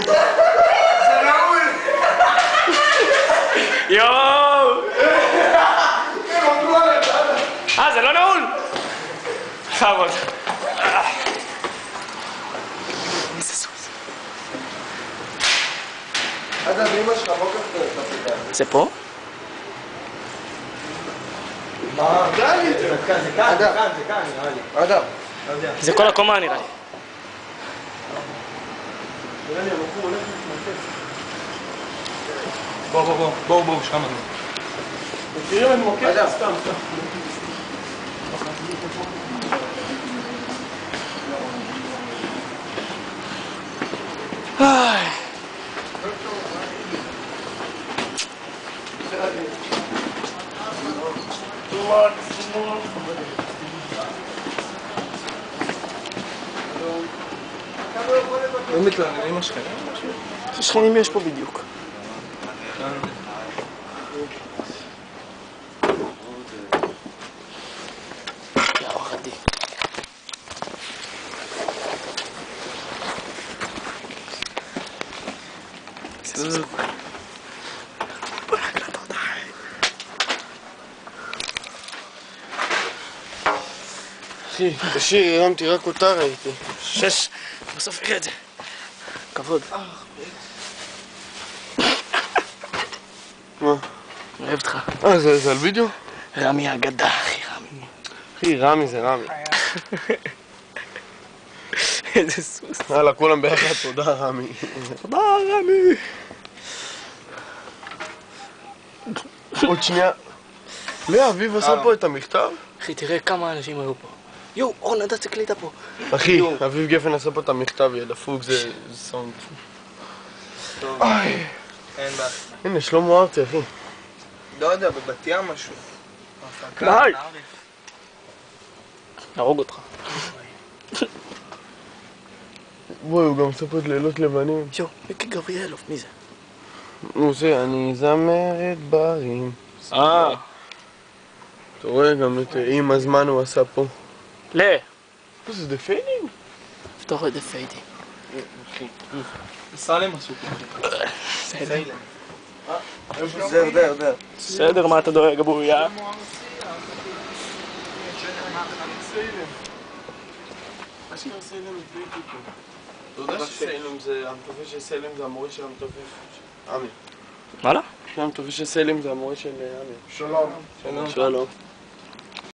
זה נעול! יואו! זה לא נעול? חרוד. איזה סוס. עד אמא שלך, בוא קח את הפיקה. זה פה? מה? זה כאן, נראה לי. אדם. זה כל הקומה נראה לי. נראה לי, המקום הולך להתמקד. בואו, שם אני. מכירים את מוקד? סתם. הם מתלוננים השכנים? שכנים יש פה בדיוק. יאו, אחתי. איזה סוס. בוא נקלט אותה. אחי, תשאיר, הרמתי רק אותה ראיתי. 6, בסוף יראה את זה. כבוד. מה? אוהב אותך. זה על וידאו? רמי האגדה, אחי רמי. אחי, רמי זה רמי. איזה סוס. יאללה, כולם ביחד, תודה רמי. תודה רמי. עוד שנייה. לאה, אביב עשה פה את המכתב? אחי, תראה כמה אנשים היו פה. יואו, אורן, נדעת הקליטה פה. אחי, אביב גפן עשה פה את המכתב, יהיה דפוק, זה סאונד. טוב, אין בעיה. הנה, שלמה ארצי, אחי. לא יודע, בבת ים משהו. די! נהרוג אותך. בואי, הוא גם עושה פה את לילות לבנים. יואו, מיקי גבריאלוב, מי זה? הוא עושה, אני זמרת ברים. אה. אתה רואה גם את עם הזמן הוא עשה פה. לא. זה דה פיידים? פתוח את הפיידים. סלם עשו פה. בסדר. בסדר, מה אתה דואג, אבויה? אתה יודע שסלם זה, המתופף של סלם זה המורה של המתופף עמי. וואלה? המתופף של סלם זה המורה של עמי. שלום. שלום.